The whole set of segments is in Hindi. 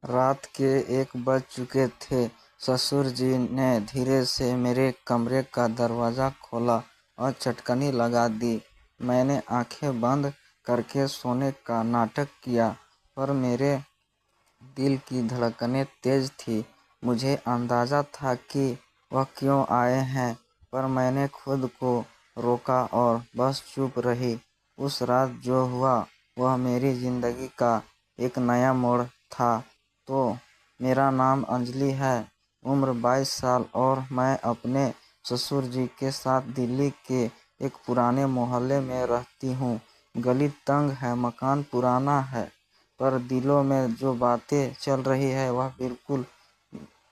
रात के 1 बज चुके थे। ससुर जी ने धीरे से मेरे कमरे का दरवाज़ा खोला और चटकनी लगा दी। मैंने आंखें बंद करके सोने का नाटक किया, पर मेरे दिल की धड़कनें तेज़ थीं। मुझे अंदाज़ा था कि वह क्यों आए हैं, पर मैंने खुद को रोका और बस चुप रही। उस रात जो हुआ वह मेरी ज़िंदगी का एक नया मोड़ था। तो मेरा नाम अंजलि है, उम्र 22 साल और मैं अपने ससुर जी के साथ दिल्ली के एक पुराने मोहल्ले में रहती हूँ। गली तंग है, मकान पुराना है, पर दिलों में जो बातें चल रही है वह बिल्कुल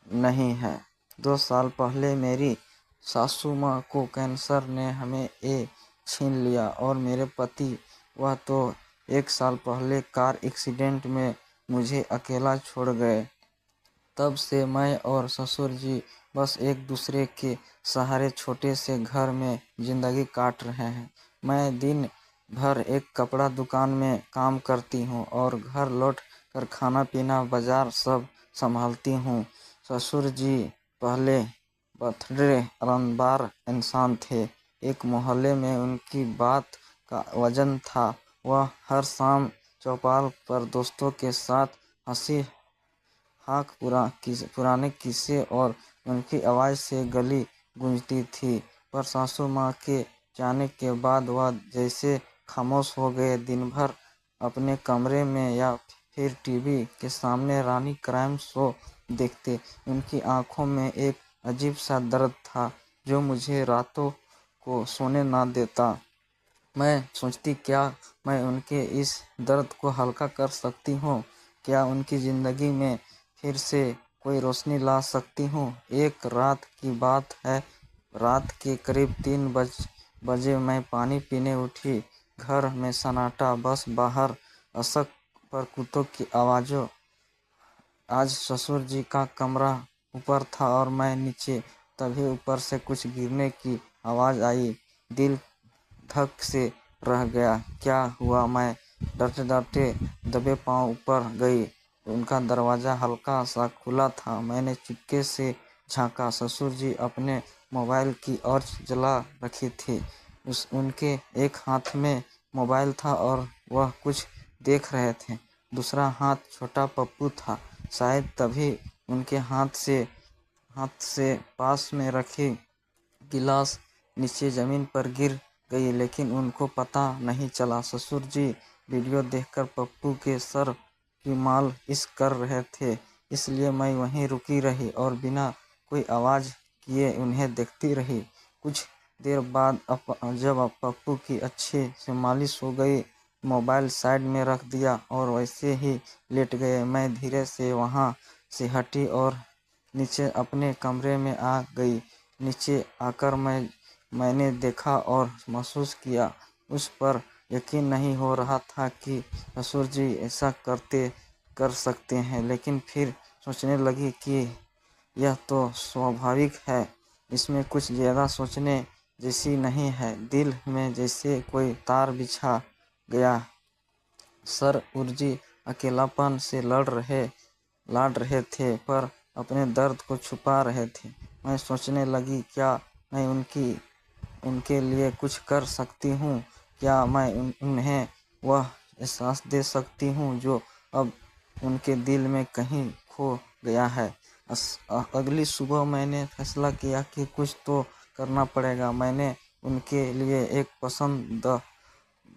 नहीं है। 2 साल पहले मेरी सासू माँ को कैंसर ने हमें छीन लिया और मेरे पति, वह तो 1 साल पहले कार एक्सीडेंट में मुझे अकेला छोड़ गए। तब से मैं और ससुर जी बस एक दूसरे के सहारे छोटे से घर में ज़िंदगी काट रहे हैं। मैं दिन भर एक कपड़ा दुकान में काम करती हूँ और घर लौट कर खाना पीना बाजार सब संभालती हूँ। ससुर जी पहले बर्थडे रंगबार इंसान थे। एक मोहल्ले में उनकी बात का वजन था। वह हर शाम चौपाल पर दोस्तों के साथ हंसी हाँक पुराने किस्से और उनकी आवाज़ से गली गूंजती थी। पर सासू माँ के जाने के बाद वह जैसे खामोश हो गए। दिन भर अपने कमरे में या फिर टीवी के सामने रानी क्राइम शो देखते। उनकी आंखों में एक अजीब सा दर्द था जो मुझे रातों को सोने ना देता। मैं सोचती, क्या मैं उनके इस दर्द को हल्का कर सकती हूँ? क्या उनकी ज़िंदगी में फिर से कोई रोशनी ला सकती हूँ? एक रात की बात है, रात के करीब 3 बजे मैं पानी पीने उठी। घर में सन्नाटा, बस बाहर असक पर कुत्तों की आवाज़ों। आज ससुर जी का कमरा ऊपर था और मैं नीचे। तभी ऊपर से कुछ गिरने की आवाज़ आई। दिल धक से रह गया। क्या हुआ? मैं डरते डरते दबे पांव ऊपर गई। उनका दरवाज़ा हल्का सा खुला था। मैंने चुपके से झांका। ससुर जी अपने मोबाइल की टॉर्च जला रखी थी। उनके एक हाथ में मोबाइल था और वह कुछ देख रहे थे। दूसरा हाथ छोटा पप्पू था। शायद तभी उनके हाथ से पास में रखी गिलास नीचे ज़मीन पर गिर गई, लेकिन उनको पता नहीं चला। ससुर जी वीडियो देखकर पप्पू के सर की मालिश कर रहे थे, इसलिए मैं वहीं रुकी रही और बिना कोई आवाज़ किए उन्हें देखती रही। कुछ देर बाद जब पप्पू की अच्छे से मालिश हो गई, मोबाइल साइड में रख दिया और वैसे ही लेट गए। मैं धीरे से वहाँ से हटी और नीचे अपने कमरे में आ गई। नीचे आकर मैंने देखा और महसूस किया। उस पर यकीन नहीं हो रहा था कि ससुर जी ऐसा कर सकते हैं, लेकिन फिर सोचने लगी कि यह तो स्वाभाविक है, इसमें कुछ ज़्यादा सोचने जैसी नहीं है। दिल में जैसे कोई तार बिछा गया। सर उर्जी अकेलापन से लड़ रहे थे, पर अपने दर्द को छुपा रहे थे। मैं सोचने लगी, क्या मैं उनके लिए कुछ कर सकती हूँ? क्या मैं उन्हें वह एहसास दे सकती हूँ जो अब उनके दिल में कहीं खो गया है? अगली सुबह मैंने फैसला किया कि कुछ तो करना पड़ेगा। मैंने उनके लिए एक पसंद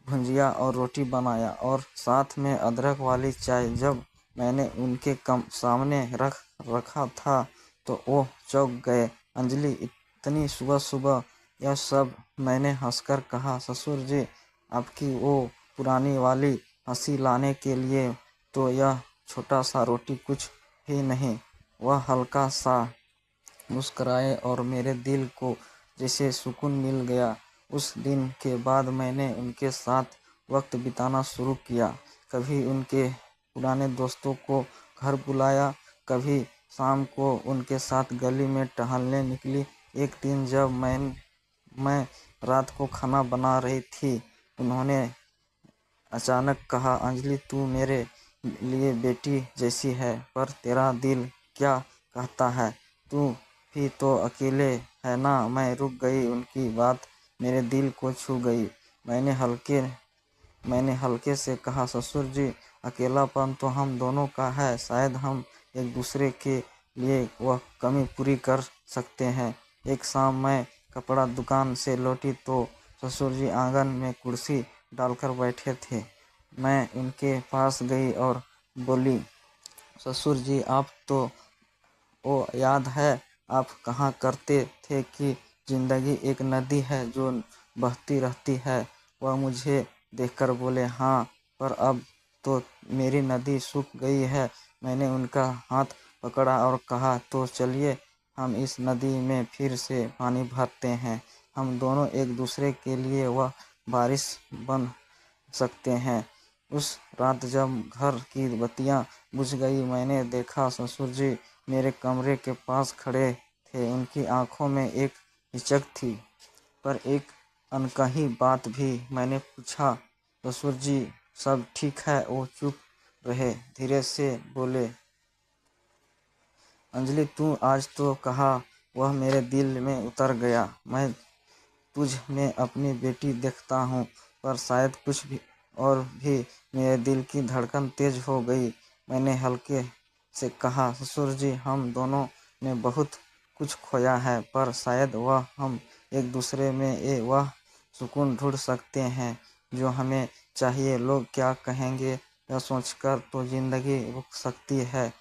भुजिया और रोटी बनाया और साथ में अदरक वाली चाय। जब मैंने उनके सामने रखा था तो वो चौंक गए। अंजलि, इतनी सुबह सुबह यह सब? मैंने हंसकर कहा। ससुर जी, आपकी वो पुरानी वाली हंसी लाने के लिए तो यह छोटा सा रोटी कुछ भी नहीं। वह हल्का सा मुस्कुराए और मेरे दिल को जैसे सुकून मिल गया। उस दिन के बाद मैंने उनके साथ वक्त बिताना शुरू किया। कभी उनके पुराने दोस्तों को घर बुलाया, कभी शाम को उनके साथ गली में टहलने निकली। एक दिन जब मैं रात को खाना बना रही थी, उन्होंने अचानक कहा, अंजलि, तू मेरे लिए बेटी जैसी है, पर तेरा दिल क्या कहता है? तू भी तो अकेले है ना? मैं रुक गई। उनकी बात मेरे दिल को छू गई। मैंने हल्के से कहा, ससुर जी, अकेलापन तो हम दोनों का है। शायद हम एक दूसरे के लिए वह कमी पूरी कर सकते हैं। एक शाम मैं कपड़ा दुकान से लौटी तो ससुर जी आंगन में कुर्सी डालकर बैठे थे। मैं उनके पास गई और बोली, ससुर जी, आप तो ओ याद है आप कहा करते थे कि जिंदगी एक नदी है जो बहती रहती है। वह मुझे देखकर बोले, हाँ, पर अब तो मेरी नदी सूख गई है। मैंने उनका हाथ पकड़ा और कहा, तो चलिए हम इस नदी में फिर से पानी भरते हैं। हम दोनों एक दूसरे के लिए वह बारिश बन सकते हैं। उस रात जब घर की बत्तियां बुझ गई, मैंने देखा ससुर जी मेरे कमरे के पास खड़े थे। उनकी आंखों में एक हिचक थी, पर एक अनकही बात भी। मैंने पूछा, ससुर जी सब ठीक है? वो चुप रहे, धीरे से बोले, अंजलि, तू आज तो कहा। वह मेरे दिल में उतर गया। मैं तुझ में अपनी बेटी देखता हूँ, पर शायद कुछ भी और भी। मेरे दिल की धड़कन तेज हो गई। मैंने हल्के से कहा, ससुर जी, हम दोनों ने बहुत कुछ खोया है, पर शायद वह हम एक दूसरे में वह सुकून ढूंढ सकते हैं जो हमें चाहिए। लोग क्या कहेंगे यह सोचकर तो जिंदगी रुक सकती है,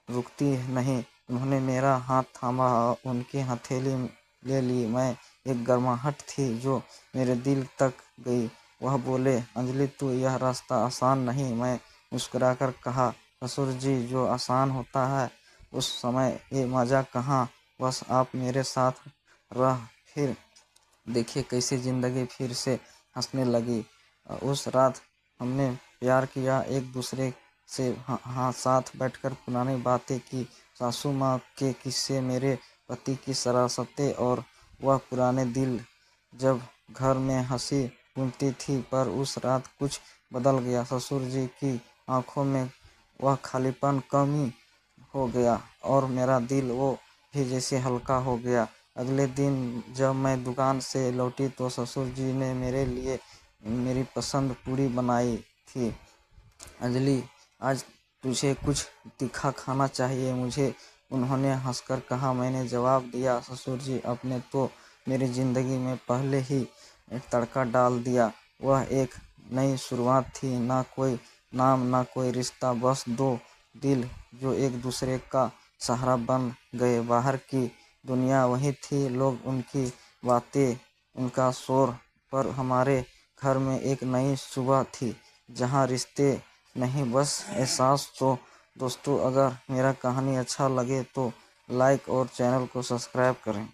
रुकती नहीं। उन्होंने मेरा हाथ थामा और उनकी हथेली ले ली। मैं एक गर्माहट थी जो मेरे दिल तक गई। वह बोले, अंजलि, तू यह रास्ता आसान नहीं। मैं मुस्कुराकर कहा, ससुर जी, जो आसान होता है उस समय ये मज़ा कहाँ। बस आप मेरे साथ रह, फिर देखिए कैसे ज़िंदगी फिर से हंसने लगी। उस रात हमने प्यार किया, एक दूसरे से हाँ साथ बैठकर पुरानी बातें की, सासू माँ के किस्से, मेरे पति की शरारतें और वह पुराने दिल जब घर में हंसी गूंजती थी। पर उस रात कुछ बदल गया। ससुर जी की आंखों में वह खालीपन कमी हो गया और मेरा दिल वो भी जैसे हल्का हो गया। अगले दिन जब मैं दुकान से लौटी तो ससुर जी ने मेरे लिए मेरी पसंद पूरी बनाई थी। अंजलि, आज तुझे कुछ तीखा खाना चाहिए मुझे, उन्होंने हंसकर कहा। मैंने जवाब दिया, ससुर जी, आपने तो मेरी ज़िंदगी में पहले ही एक तड़का डाल दिया। वह एक नई शुरुआत थी, ना कोई नाम, ना कोई रिश्ता, बस दो दिल जो एक दूसरे का सहारा बन गए। बाहर की दुनिया वही थी, लोग, उनकी बातें, उनका शोर, पर हमारे घर में एक नई सुबह थी जहाँ रिश्ते नहीं, बस एहसास। तो दोस्तों, अगर मेरा कहानी अच्छा लगे तो लाइक और चैनल को सब्सक्राइब करें।